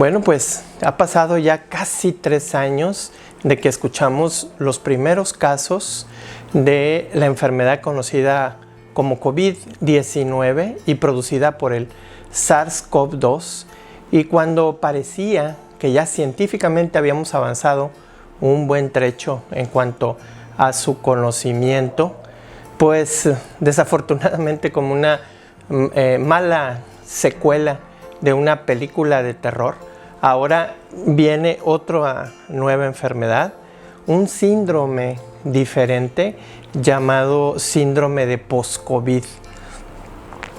Bueno, pues ha pasado ya casi 3 años de que escuchamos los primeros casos de la enfermedad conocida como COVID-19 y producida por el SARS-CoV-2, y cuando parecía que ya científicamente habíamos avanzado un buen trecho en cuanto a su conocimiento, pues desafortunadamente, como una mala secuela de una película de terror, ahora viene otra nueva enfermedad, un síndrome diferente llamado síndrome de post-COVID.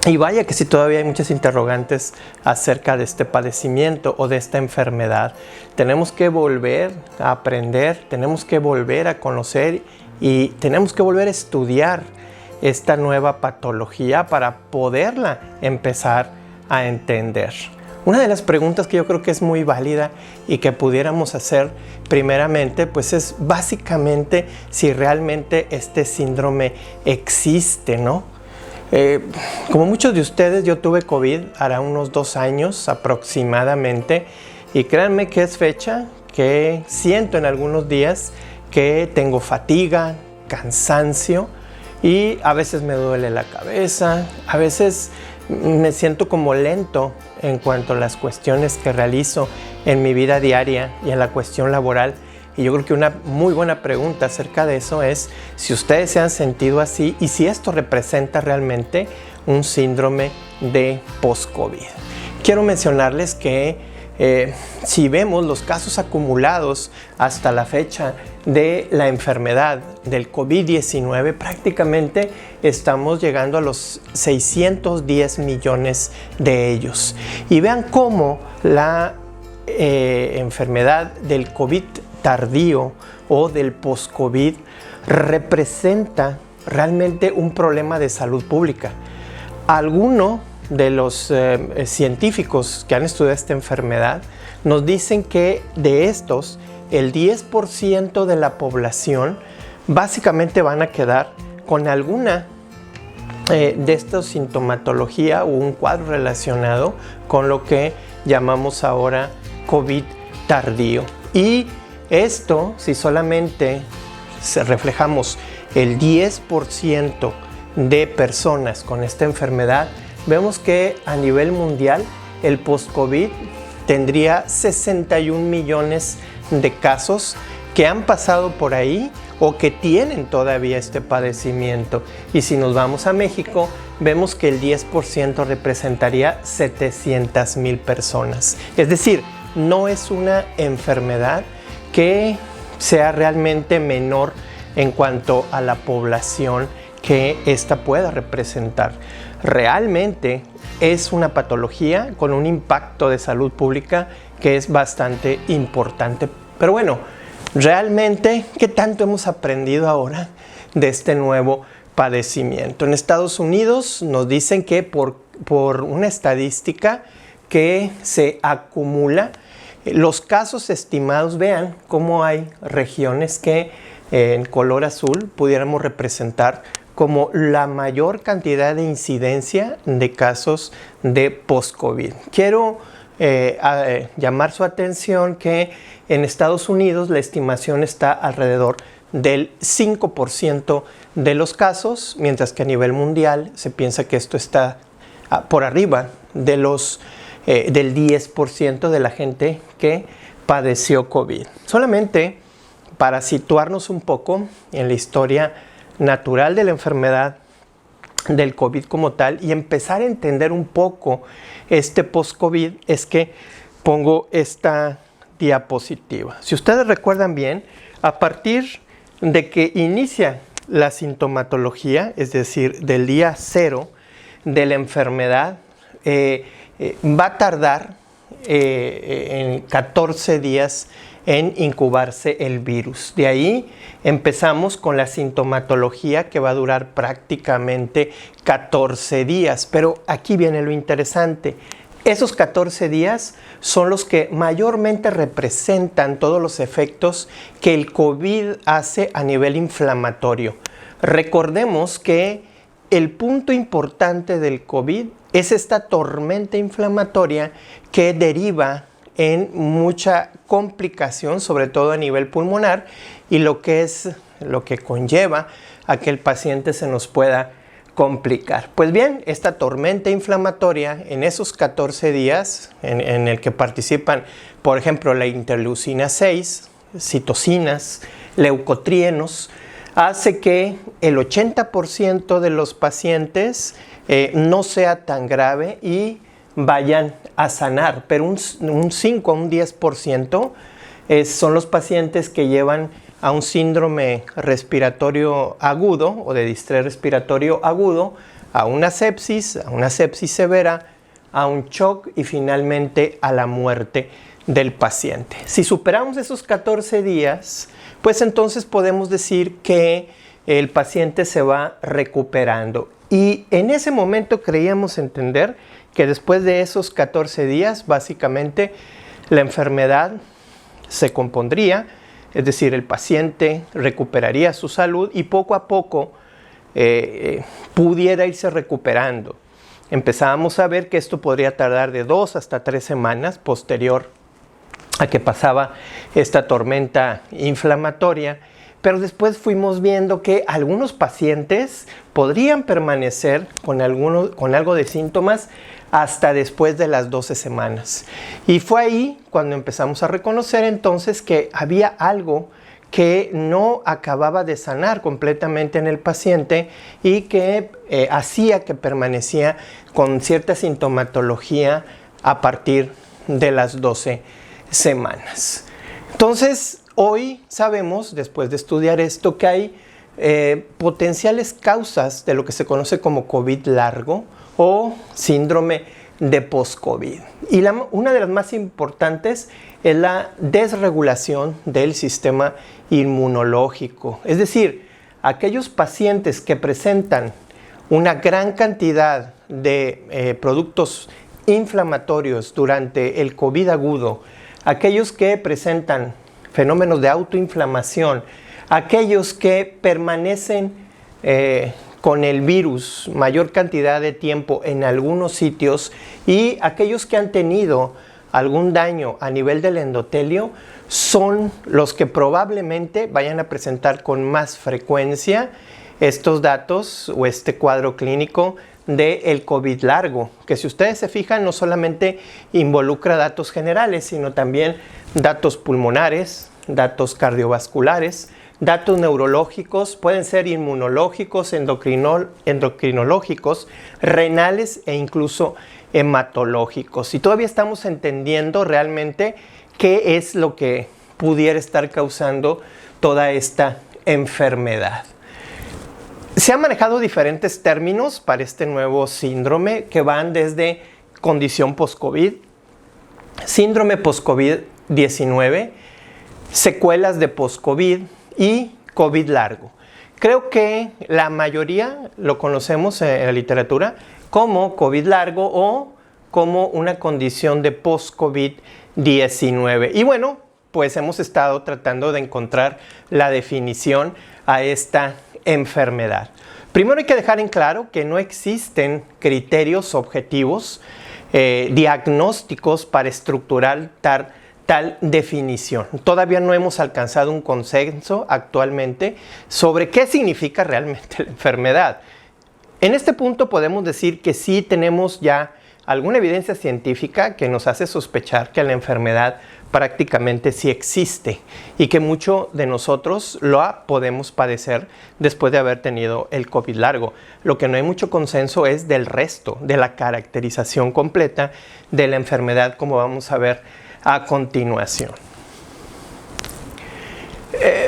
Y vaya que si todavía hay muchas interrogantes acerca de este padecimiento o de esta enfermedad. Tenemos que volver a aprender, tenemos que volver a conocer y tenemos que volver a estudiar esta nueva patología para poderla empezar a entender. Una de las preguntas que yo creo que es muy válida y que pudiéramos hacer primeramente, pues es básicamente si realmente este síndrome existe, ¿no? Como muchos de ustedes, yo tuve COVID hará unos 2 años aproximadamente, y créanme que es fecha que siento en algunos días que tengo fatiga, cansancio, y a veces me duele la cabeza, a veces me siento como lento en cuanto a las cuestiones que realizo en mi vida diaria y en la cuestión laboral. Y yo creo que una muy buena pregunta acerca de eso es si ustedes se han sentido así y si esto representa realmente un síndrome de post-COVID. Quiero mencionarles que si vemos los casos acumulados hasta la fecha de la enfermedad del COVID-19, prácticamente estamos llegando a los 610 millones de ellos. Y vean cómo la enfermedad del COVID tardío o del post-COVID representa realmente un problema de salud pública. Algunos de los científicos que han estudiado esta enfermedad nos dicen que de estos, el 10% de la población básicamente van a quedar con alguna de estas sintomatología o un cuadro relacionado con lo que llamamos ahora COVID tardío. Y esto, si solamente reflejamos el 10% de personas con esta enfermedad, vemos que a nivel mundial el post-COVID tendría 61 millones de casos que han pasado por ahí o que tienen todavía este padecimiento. Y si nos vamos a México, vemos que el 10% representaría 700,000 personas. Es decir, no es una enfermedad que sea realmente menor en cuanto a la población que esta pueda representar. Realmente es una patología con un impacto de salud pública que es bastante importante. Pero bueno, realmente, ¿qué tanto hemos aprendido ahora de este nuevo padecimiento? En Estados Unidos nos dicen que por una estadística que se acumula, los casos estimados, vean cómo hay regiones que en color azul pudiéramos representar como la mayor cantidad de incidencia de casos de post-COVID. Quiero llamar su atención que en Estados Unidos la estimación está alrededor del 5% de los casos, mientras que a nivel mundial se piensa que esto está por arriba de del 10% de la gente que padeció COVID. Solamente para situarnos un poco en la historia natural de la enfermedad del COVID como tal y empezar a entender un poco este post-COVID, es que pongo esta diapositiva. Si ustedes recuerdan bien, a partir de que inicia la sintomatología, es decir, del día 0 de la enfermedad, va a tardar en 14 días en incubarse el virus. De ahí empezamos con la sintomatología que va a durar prácticamente 14 días. Pero aquí viene lo interesante. Esos 14 días son los que mayormente representan todos los efectos que el COVID hace a nivel inflamatorio. Recordemos que el punto importante del COVID es esta tormenta inflamatoria que deriva en mucha complicación, sobre todo a nivel pulmonar, y lo que conlleva a que el paciente se nos pueda complicar. Pues bien, esta tormenta inflamatoria en esos 14 días en el que participan, por ejemplo, la interleucina 6, citocinas, leucotrienos, hace que el 80% de los pacientes no sea tan grave y vayan a sanar, pero un 5 a un 10% son los pacientes que llevan a un síndrome respiratorio agudo o de distrés respiratorio agudo, a una sepsis severa, a un shock y finalmente a la muerte del paciente. Si superamos esos 14 días, pues entonces podemos decir que el paciente se va recuperando. Y en ese momento creíamos entender que después de esos 14 días, básicamente, la enfermedad se compondría, es decir, el paciente recuperaría su salud y poco a poco pudiera irse recuperando. Empezábamos a ver que esto podría tardar de 2 hasta 3 semanas posterior a que pasaba esta tormenta inflamatoria, pero después fuimos viendo que algunos pacientes podrían permanecer con algo de síntomas hasta después de las 12 semanas. Y fue ahí cuando empezamos a reconocer entonces que había algo que no acababa de sanar completamente en el paciente y que hacía que permanecía con cierta sintomatología a partir de las 12 semanas. Entonces, hoy sabemos, después de estudiar esto, que hay potenciales causas de lo que se conoce como COVID largo o síndrome de post-COVID. Y una de las más importantes es la desregulación del sistema inmunológico. Es decir, aquellos pacientes que presentan una gran cantidad de productos inflamatorios durante el COVID agudo, aquellos que presentan fenómenos de autoinflamación, aquellos que permanecen con el virus mayor cantidad de tiempo en algunos sitios y aquellos que han tenido algún daño a nivel del endotelio son los que probablemente vayan a presentar con más frecuencia estos datos o este cuadro clínico del COVID largo, que si ustedes se fijan no solamente involucra datos generales, sino también datos pulmonares, datos cardiovasculares, datos neurológicos, pueden ser inmunológicos, endocrinológicos, renales e incluso hematológicos. Y todavía estamos entendiendo realmente qué es lo que pudiera estar causando toda esta enfermedad. Se han manejado diferentes términos para este nuevo síndrome que van desde condición post-COVID, síndrome post-COVID-19, secuelas de post-COVID y COVID largo. Creo que la mayoría lo conocemos en la literatura como COVID largo o como una condición de post-COVID-19. Y bueno, pues hemos estado tratando de encontrar la definición a esta enfermedad. Primero hay que dejar en claro que no existen criterios objetivos diagnósticos para estructurar tal definición. Todavía no hemos alcanzado un consenso actualmente sobre qué significa realmente la enfermedad. En este punto podemos decir que sí tenemos ya alguna evidencia científica que nos hace sospechar que la enfermedad prácticamente sí existe y que mucho de nosotros lo podemos padecer después de haber tenido el COVID largo. Lo que no hay mucho consenso es del resto, de la caracterización completa de la enfermedad, como vamos a ver a continuación.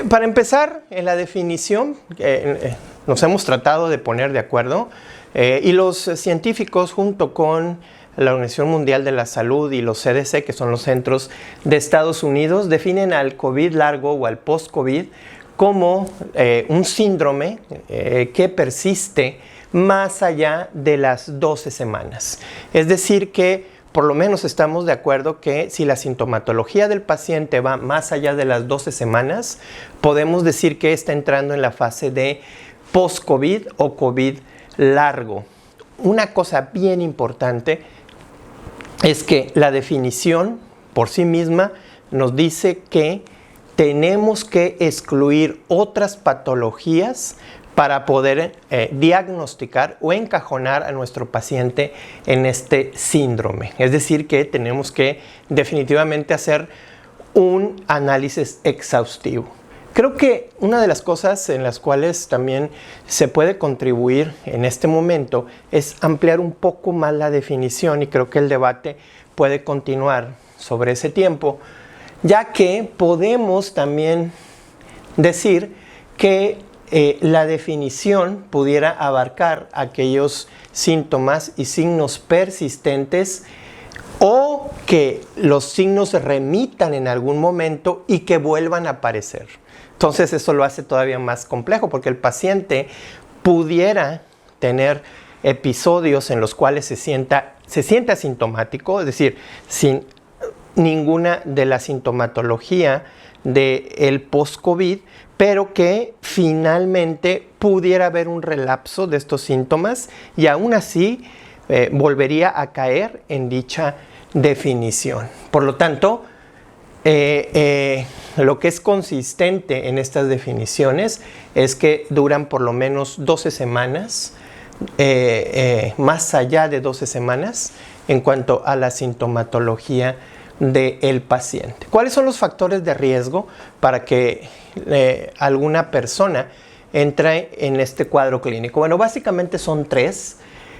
Para empezar, en la definición nos hemos tratado de poner de acuerdo y los científicos junto con la Organización Mundial de la Salud y los CDC, que son los centros de Estados Unidos, definen al COVID largo o al post-COVID como un síndrome que persiste más allá de las 12 semanas. Es decir que por lo menos estamos de acuerdo que si la sintomatología del paciente va más allá de las 12 semanas, podemos decir que está entrando en la fase de post-COVID o COVID largo. Una cosa bien importante es que la definición por sí misma nos dice que tenemos que excluir otras patologías para poder diagnosticar o encajonar a nuestro paciente en este síndrome. Es decir, que tenemos que definitivamente hacer un análisis exhaustivo. Creo que una de las cosas en las cuales también se puede contribuir en este momento es ampliar un poco más la definición, y creo que el debate puede continuar sobre ese tiempo, ya que podemos también decir que la definición pudiera abarcar aquellos síntomas y signos persistentes o que los signos remitan en algún momento y que vuelvan a aparecer. Entonces eso lo hace todavía más complejo, porque el paciente pudiera tener episodios en los cuales se sienta asintomático, es decir, sin ninguna de la sintomatología del post-COVID, pero que finalmente pudiera haber un relapso de estos síntomas y aún así volvería a caer en dicha definición. Por lo tanto, lo que es consistente en estas definiciones es que duran por lo menos 12 semanas, más allá de 12 semanas, en cuanto a la sintomatología del paciente. ¿Cuáles son los factores de riesgo para que alguna persona entre en este cuadro clínico? Bueno, básicamente son 3.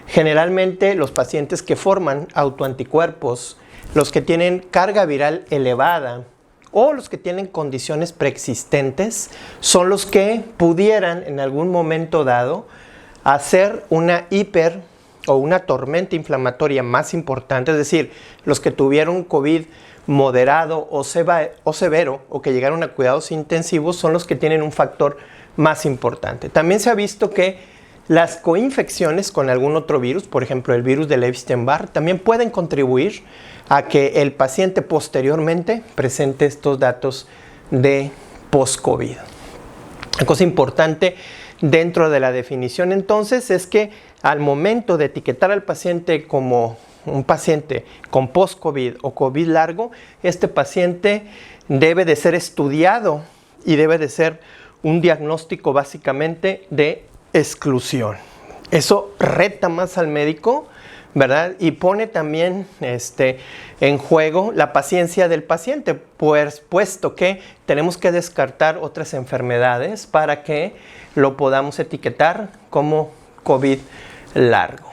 Generalmente los pacientes que forman autoanticuerpos, los que tienen carga viral elevada o los que tienen condiciones preexistentes, son los que pudieran en algún momento dado hacer una o una tormenta inflamatoria más importante, es decir, los que tuvieron COVID moderado o severo o que llegaron a cuidados intensivos son los que tienen un factor más importante. También se ha visto que las coinfecciones con algún otro virus, por ejemplo el virus del Epstein-Barr, también pueden contribuir a que el paciente posteriormente presente estos datos de post-COVID. Una cosa importante dentro de la definición entonces es que al momento de etiquetar al paciente como un paciente con post-COVID o COVID largo, este paciente debe de ser estudiado y debe de ser un diagnóstico básicamente de exclusión. Eso reta más al médico, ¿verdad? Y pone también en juego la paciencia del paciente, pues, puesto que tenemos que descartar otras enfermedades para que lo podamos etiquetar como COVID largo.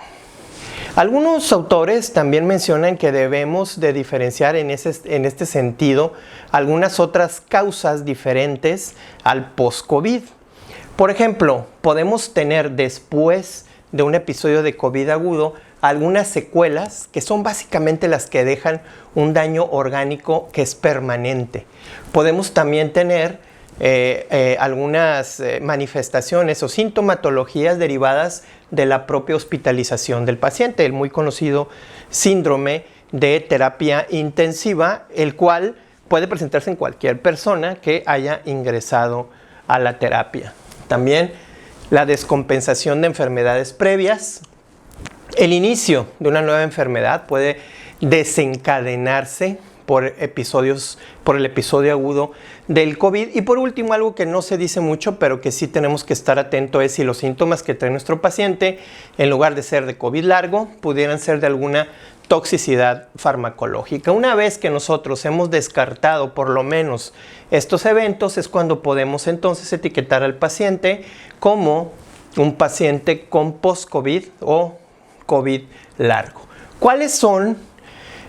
Algunos autores también mencionan que debemos de diferenciar en este sentido algunas otras causas diferentes al post-COVID. Por ejemplo, podemos tener después de un episodio de COVID agudo algunas secuelas que son básicamente las que dejan un daño orgánico que es permanente. Podemos también tener algunas manifestaciones o sintomatologías derivadas de la propia hospitalización del paciente, el muy conocido síndrome de terapia intensiva, el cual puede presentarse en cualquier persona que haya ingresado a la terapia. También la descompensación de enfermedades previas. El inicio de una nueva enfermedad puede desencadenarse por el episodio agudo del COVID. Y por último, algo que no se dice mucho, pero que sí tenemos que estar atentos es si los síntomas que trae nuestro paciente, en lugar de ser de COVID largo, pudieran ser de alguna toxicidad farmacológica. Una vez que nosotros hemos descartado por lo menos estos eventos, es cuando podemos entonces etiquetar al paciente como un paciente con post-COVID o COVID largo. ¿Cuáles son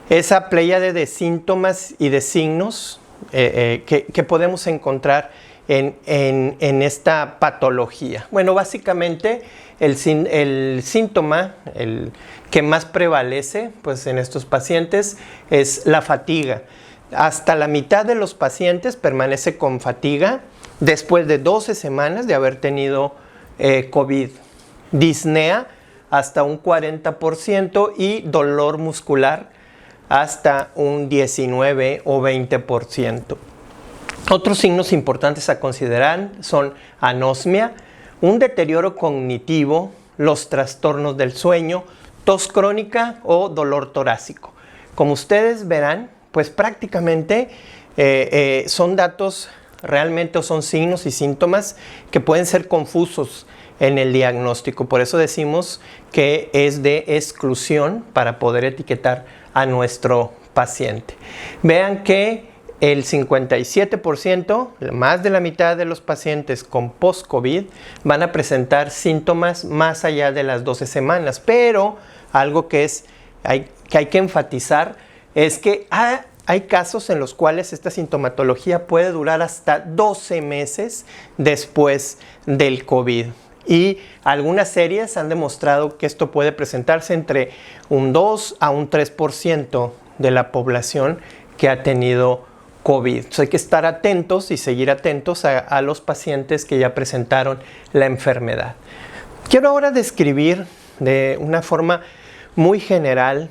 esa pléyade de síntomas y de signos que podemos encontrar en esta patología? Bueno, básicamente el síntoma que más prevalece pues, en estos pacientes es la fatiga. Hasta la mitad de los pacientes permanece con fatiga después de 12 semanas de haber tenido COVID. Disnea hasta un 40% y dolor muscular hasta un 19 o 20%. Otros signos importantes a considerar son anosmia, un deterioro cognitivo, los trastornos del sueño, tos crónica o dolor torácico. Como ustedes verán, pues prácticamente son datos realmente, o son signos y síntomas que pueden ser confusos en el diagnóstico. Por eso decimos que es de exclusión para poder etiquetar a nuestro paciente. Vean que el 57%, más de la mitad de los pacientes con post-COVID van a presentar síntomas más allá de las 12 semanas. Pero algo que hay que enfatizar es que hay casos en los cuales esta sintomatología puede durar hasta 12 meses después del COVID. Y algunas series han demostrado que esto puede presentarse entre un 2 a un 3% de la población que ha tenido COVID. Entonces hay que estar atentos y seguir atentos a los pacientes que ya presentaron la enfermedad. Quiero ahora describir de una forma muy general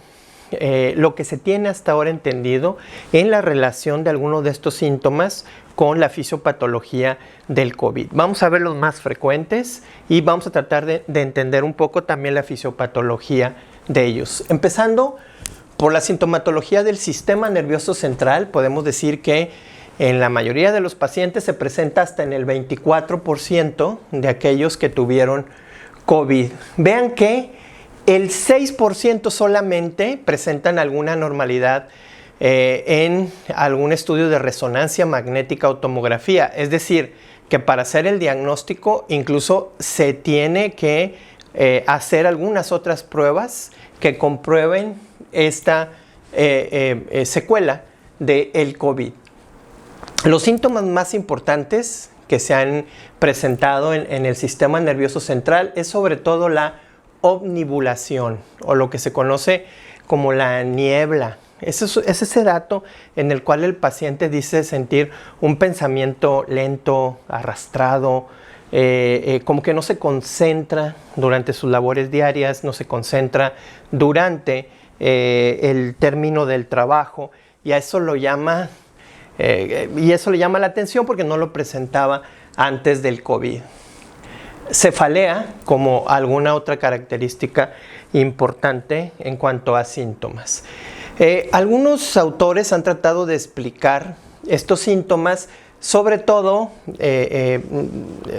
lo que se tiene hasta ahora entendido en la relación de algunos de estos síntomas con la fisiopatología del COVID. Vamos a ver los más frecuentes y vamos a tratar de entender un poco también la fisiopatología de ellos. Empezando por la sintomatología del sistema nervioso central, podemos decir que en la mayoría de los pacientes se presenta hasta en el 24% de aquellos que tuvieron COVID. Vean que el 6% solamente presentan alguna anormalidad en algún estudio de resonancia magnética o tomografía. Es decir, que para hacer el diagnóstico incluso se tiene que hacer algunas otras pruebas que comprueben esta secuela del COVID. Los síntomas más importantes que se han presentado en el sistema nervioso central es sobre todo la omnibulación, o lo que se conoce como la niebla. Es ese dato en el cual el paciente dice sentir un pensamiento lento, arrastrado, como que no se concentra durante sus labores diarias, no se concentra durante el término del trabajo, y a eso lo llama, le llama la atención porque no lo presentaba antes del COVID. Cefalea como alguna otra característica importante en cuanto a síntomas. Algunos autores han tratado de explicar estos síntomas, sobre todo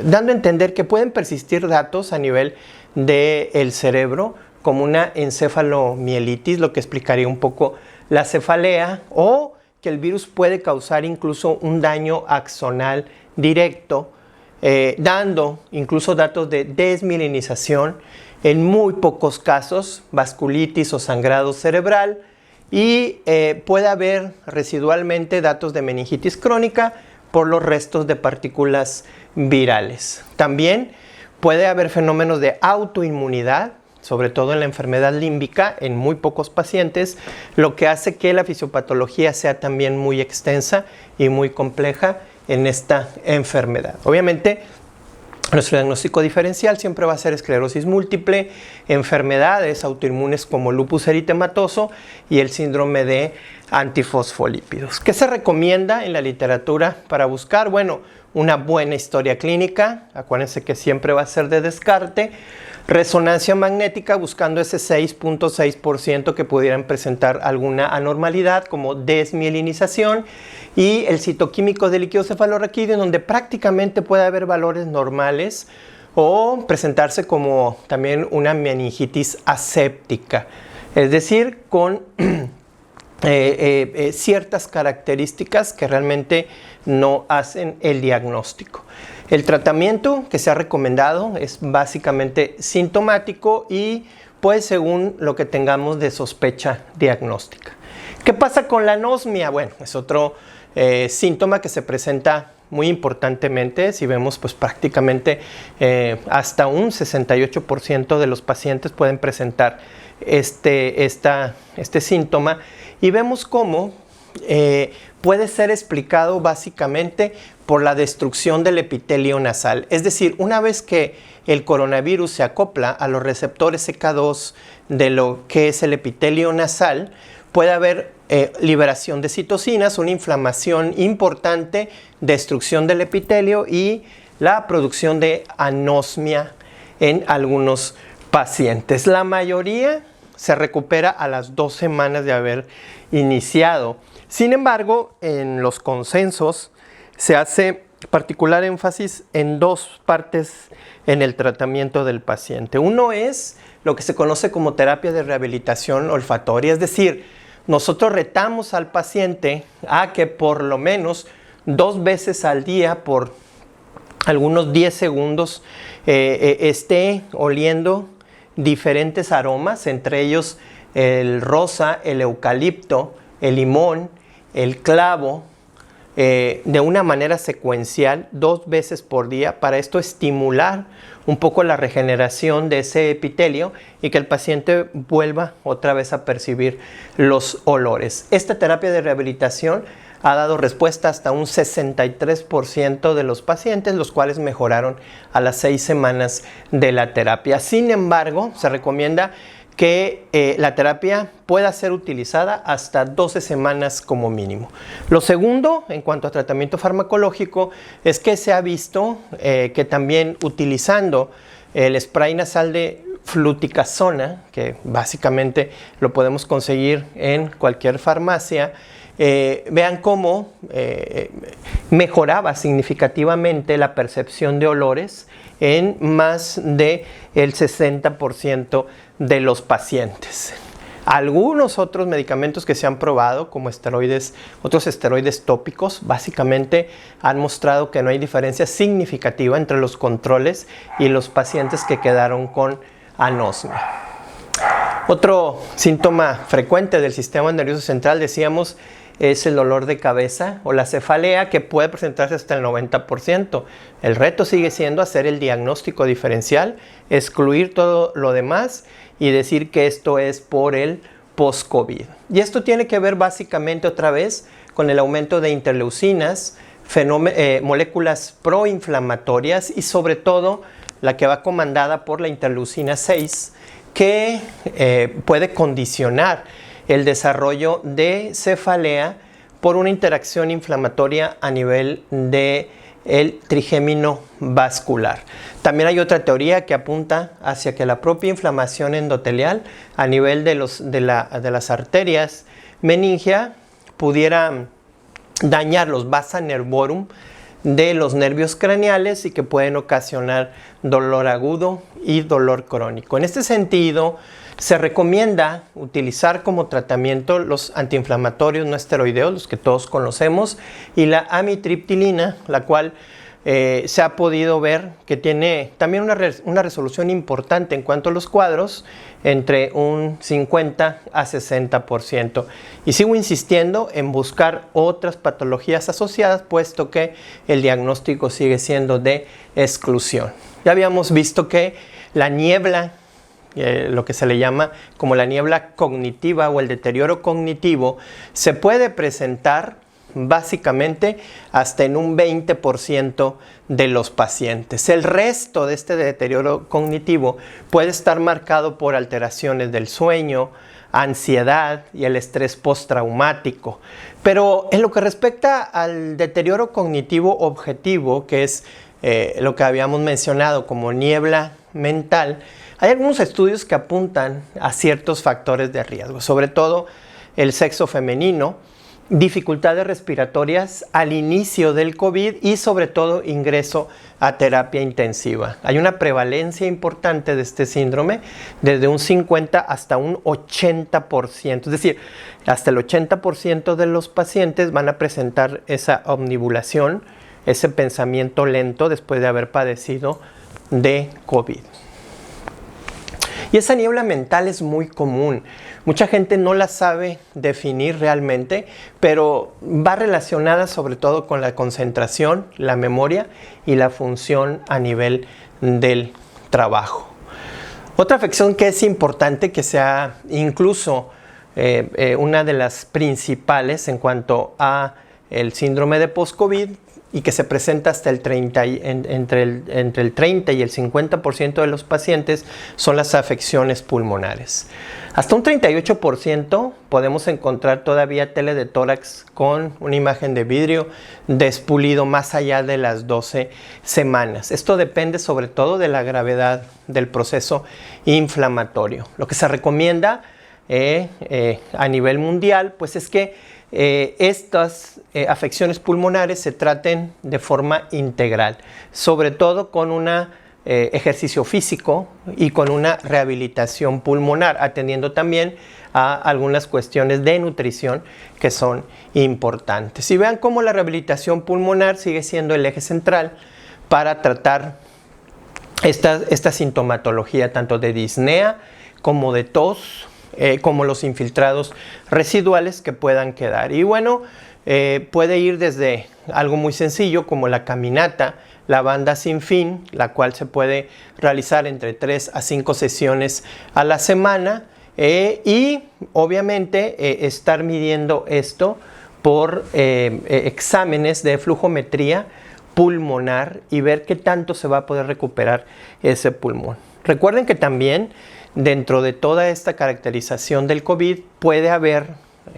dando a entender que pueden persistir datos a nivel del cerebro, como una encefalomielitis, lo que explicaría un poco la cefalea, o que el virus puede causar incluso un daño axonal directo, dando incluso datos de desmielinización, en muy pocos casos vasculitis o sangrado cerebral, y puede haber residualmente datos de meningitis crónica por los restos de partículas virales. También puede haber fenómenos de autoinmunidad, sobre todo en la enfermedad límbica, en muy pocos pacientes, lo que hace que la fisiopatología sea también muy extensa y muy compleja en esta enfermedad. Obviamente, nuestro diagnóstico diferencial siempre va a ser esclerosis múltiple, enfermedades autoinmunes como lupus eritematoso y el síndrome de antifosfolípidos. ¿Qué se recomienda en la literatura para buscar? Bueno, una buena historia clínica, acuérdense que siempre va a ser de descarte, resonancia magnética buscando ese 6.6% que pudieran presentar alguna anormalidad como desmielinización, y el citoquímico del líquido cefalorraquídeo, donde prácticamente puede haber valores normales o presentarse como también una meningitis aséptica, es decir, con ciertas características que realmente no hacen el diagnóstico. El tratamiento que se ha recomendado es básicamente sintomático y pues según lo que tengamos de sospecha diagnóstica. ¿Qué pasa con la anosmia? Bueno, es otro síntoma que se presenta muy importantemente. Si vemos, pues prácticamente hasta un 68% de los pacientes pueden presentar este síntoma, y vemos cómo puede ser explicado básicamente por la destrucción del epitelio nasal. Es decir, una vez que el coronavirus se acopla a los receptores CK2 de lo que es el epitelio nasal, puede haber liberación de citocinas, una inflamación importante, destrucción del epitelio y la producción de anosmia en algunos pacientes. La mayoría se recupera a las 2 semanas de haber iniciado. Sin embargo, en los consensos se hace particular énfasis en dos partes en el tratamiento del paciente. Uno es lo que se conoce como terapia de rehabilitación olfatoria, es decir, nosotros retamos al paciente a que por lo menos 2 veces al día por algunos 10 segundos esté oliendo diferentes aromas, entre ellos el rosa, el eucalipto, el limón, el clavo, de una manera secuencial 2 veces por día, para esto estimular un poco la regeneración de ese epitelio y que el paciente vuelva otra vez a percibir los olores. Esta terapia de rehabilitación ha dado respuesta hasta un 63% de los pacientes, los cuales mejoraron a las 6 semanas de la terapia. Sin embargo, se recomienda que la terapia pueda ser utilizada hasta 12 semanas como mínimo. Lo segundo, en cuanto a tratamiento farmacológico, es que se ha visto que también utilizando el spray nasal de fluticasona, que básicamente lo podemos conseguir en cualquier farmacia, vean cómo mejoraba significativamente la percepción de olores en más del 60% de los pacientes. Algunos otros medicamentos que se han probado, como esteroides, otros esteroides tópicos, básicamente han mostrado que no hay diferencia significativa entre los controles y los pacientes que quedaron con anosmia. Otro síntoma frecuente del sistema nervioso central, decíamos, es el dolor de cabeza o la cefalea, que puede presentarse hasta el 90%. El reto sigue siendo hacer el diagnóstico diferencial, excluir todo lo demás y decir que esto es por el post-COVID. Y esto tiene que ver básicamente otra vez con el aumento de interleucinas, moléculas proinflamatorias y sobre todo la que va comandada por la interleucina 6, que puede condicionar el desarrollo de cefalea por una interacción inflamatoria a nivel del trigémino vascular. También hay otra teoría que apunta hacia que la propia inflamación endotelial a nivel de las arterias meningia pudiera dañar los vasa nervorum de los nervios craneales y que pueden ocasionar dolor agudo y dolor crónico. En este sentido, se recomienda utilizar como tratamiento los antiinflamatorios no esteroideos, los que todos conocemos, y la amitriptilina, la cual se ha podido ver que tiene también una resolución importante en cuanto a los cuadros, entre un 50 a 60%. Y sigo insistiendo en buscar otras patologías asociadas, puesto que el diagnóstico sigue siendo de exclusión. Ya habíamos visto que la niebla, lo que se le llama como la niebla cognitiva o el deterioro cognitivo, se puede presentar básicamente hasta en un 20% de los pacientes. El resto de este deterioro cognitivo puede estar marcado por alteraciones del sueño, ansiedad y el estrés postraumático. Pero en lo que respecta al deterioro cognitivo objetivo, que es lo que habíamos mencionado como niebla mental, hay algunos estudios que apuntan a ciertos factores de riesgo, sobre todo el sexo femenino, dificultades respiratorias al inicio del COVID y sobre todo ingreso a terapia intensiva. Hay una prevalencia importante de este síndrome, desde un 50 hasta un 80%, es decir, hasta el 80% de los pacientes van a presentar esa omnibulación, ese pensamiento lento después de haber padecido de COVID. Y esa niebla mental es muy común. Mucha gente no la sabe definir realmente, pero va relacionada sobre todo con la concentración, la memoria y la función a nivel del trabajo. Otra afección que es importante, que sea incluso una de las principales en cuanto a el síndrome de post-COVID, y que se presenta hasta el 30 entre el 30 y el 50% de los pacientes, son las afecciones pulmonares. Hasta un 38% podemos encontrar todavía tele de tórax con una imagen de vidrio despulido más allá de las 12 semanas. Esto depende sobre todo de la gravedad del proceso inflamatorio. Lo que se recomienda a nivel mundial, pues es que estas afecciones pulmonares se traten de forma integral, sobre todo con un ejercicio físico y con una rehabilitación pulmonar, atendiendo también a algunas cuestiones de nutrición que son importantes. Y vean cómo la rehabilitación pulmonar sigue siendo el eje central para tratar esta sintomatología tanto de disnea como de tos, como los infiltrados residuales que puedan quedar. Y bueno, puede ir desde algo muy sencillo como la caminata, la banda sin fin, la cual se puede realizar entre 3 a 5 sesiones a la semana, y obviamente estar midiendo esto por exámenes de flujometría pulmonar y ver qué tanto se va a poder recuperar ese pulmón. Recuerden que también dentro de toda esta caracterización del COVID puede haber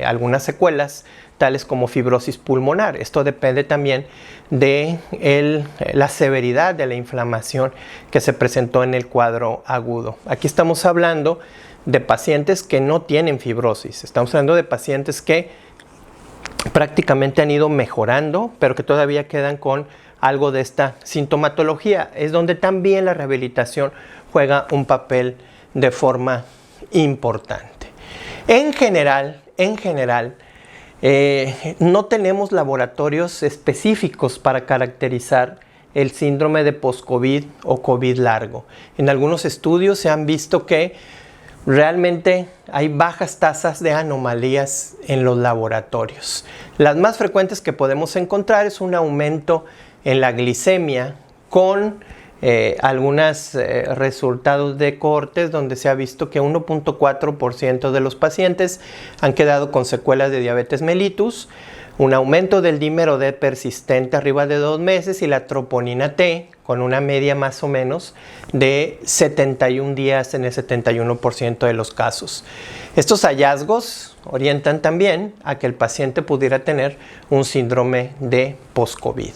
algunas secuelas tales como fibrosis pulmonar. Esto depende también de la severidad de la inflamación que se presentó en el cuadro agudo. Aquí estamos hablando de pacientes que no tienen fibrosis. Estamos hablando de pacientes que prácticamente han ido mejorando, pero que todavía quedan con algo de esta sintomatología. Es donde también la rehabilitación juega un papel de forma importante. En general, no tenemos laboratorios específicos para caracterizar el síndrome de post-COVID o COVID largo. En algunos estudios se han visto que realmente hay bajas tasas de anomalías en los laboratorios. Las más frecuentes que podemos encontrar es un aumento en la glicemia con algunos resultados de cohortes donde se ha visto que 1.4% de los pacientes han quedado con secuelas de diabetes mellitus, un aumento del dímero D persistente arriba de 2 meses y la troponina T con una media más o menos de 71 días en el 71% de los casos. Estos hallazgos orientan también a que el paciente pudiera tener un síndrome de post-COVID.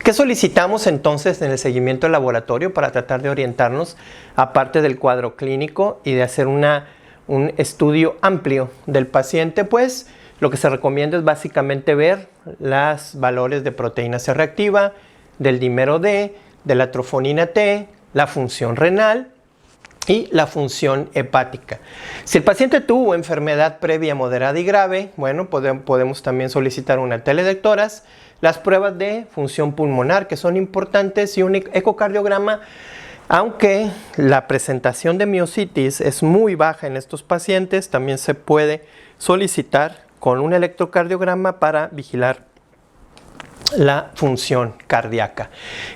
¿Qué solicitamos entonces en el seguimiento del laboratorio para tratar de orientarnos, aparte del cuadro clínico y de hacer un estudio amplio del paciente? Pues lo que se recomienda es básicamente ver los valores de proteína C reactiva, del dímero D, de la troponina T, la función renal y la función hepática. Si el paciente tuvo enfermedad previa moderada y grave, bueno, podemos también solicitar una tele de tórax, las pruebas de función pulmonar que son importantes y un ecocardiograma, aunque la presentación de miositis es muy baja en estos pacientes, también se puede solicitar con un electrocardiograma para vigilar la función cardíaca.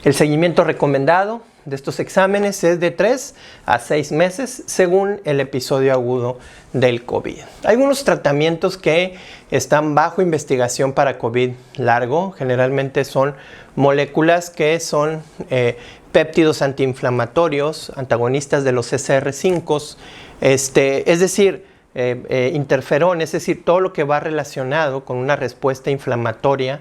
El seguimiento recomendado de estos exámenes es de 3 a 6 meses según el episodio agudo del COVID. Hay algunos tratamientos que están bajo investigación para COVID largo. Generalmente son moléculas que son péptidos antiinflamatorios, antagonistas de los CCR5, es decir, interferón, es decir, todo lo que va relacionado con una respuesta inflamatoria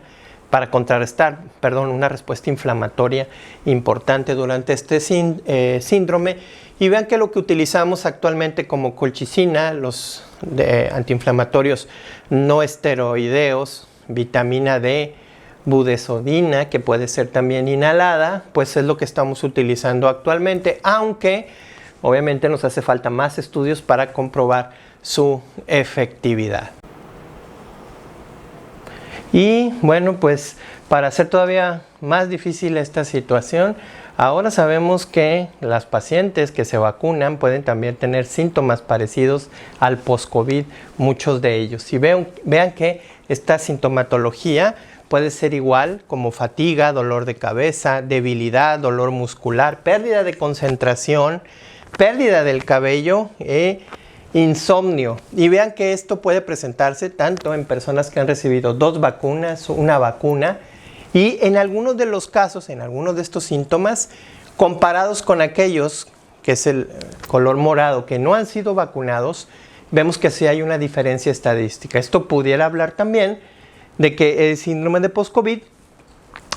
para contrarrestar, una respuesta inflamatoria importante durante este síndrome. Y vean que lo que utilizamos actualmente como colchicina, los antiinflamatorios no esteroideos, vitamina D, budesonida, que puede ser también inhalada, pues es lo que estamos utilizando actualmente, aunque obviamente nos hace falta más estudios para comprobar su efectividad. Y bueno, pues para hacer todavía más difícil esta situación, ahora sabemos que las pacientes que se vacunan pueden también tener síntomas parecidos al post-COVID, muchos de ellos. Y vean que esta sintomatología puede ser igual como fatiga, dolor de cabeza, debilidad, dolor muscular, pérdida de concentración, pérdida del cabello, insomnio. Y vean que esto puede presentarse tanto en personas que han recibido 2 vacunas, una vacuna, y en algunos de los casos, en algunos de estos síntomas, comparados con aquellos, que es el color morado, que no han sido vacunados, vemos que sí hay una diferencia estadística. Esto pudiera hablar también de que el síndrome de post-COVID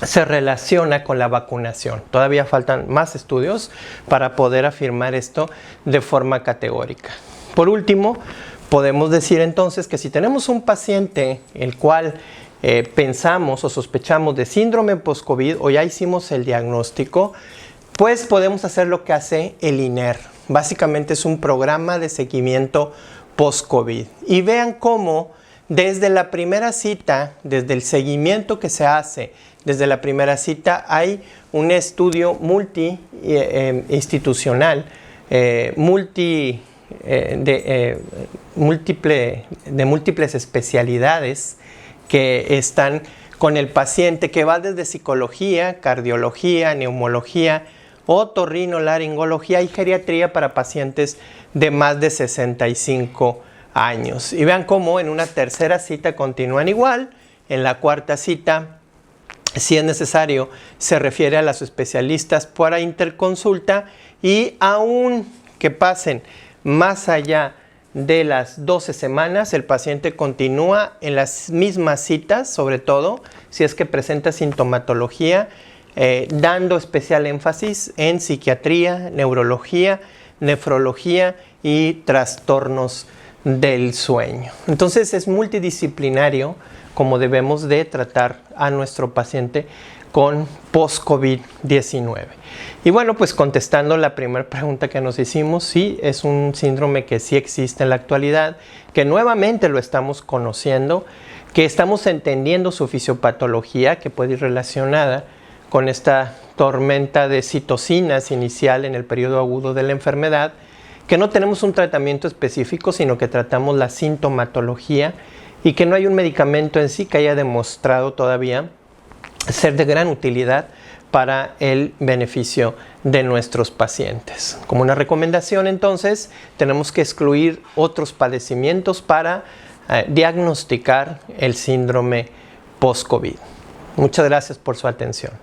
se relaciona con la vacunación. Todavía faltan más estudios para poder afirmar esto de forma categórica. Por último, podemos decir entonces que si tenemos un paciente el cual pensamos o sospechamos de síndrome post-COVID o ya hicimos el diagnóstico, pues podemos hacer lo que hace el INER. Básicamente es un programa de seguimiento post-COVID. Y vean cómo desde la primera cita, desde el seguimiento que se hace, desde la primera cita hay un estudio institucional, de múltiples especialidades que están con el paciente, que va desde psicología, cardiología, neumología, otorrinolaringología y geriatría para pacientes de más de 65 años. Y vean cómo en una tercera cita continúan igual, en la cuarta cita, si es necesario, se refiere a los especialistas para interconsulta y aún que pasen más allá de las 12 semanas, el paciente continúa en las mismas citas, sobre todo si es que presenta sintomatología, dando especial énfasis en psiquiatría, neurología, nefrología y trastornos del sueño. Entonces es multidisciplinario como debemos de tratar a nuestro paciente con post-COVID-19. Y bueno, pues contestando la primera pregunta que nos hicimos, sí, es un síndrome que sí existe en la actualidad, que nuevamente lo estamos conociendo, que estamos entendiendo su fisiopatología, que puede ir relacionada con esta tormenta de citocinas inicial en el periodo agudo de la enfermedad, que no tenemos un tratamiento específico, sino que tratamos la sintomatología y que no hay un medicamento en sí que haya demostrado todavía ser de gran utilidad para el beneficio de nuestros pacientes. Como una recomendación, entonces, tenemos que excluir otros padecimientos para diagnosticar el síndrome post-COVID. Muchas gracias por su atención.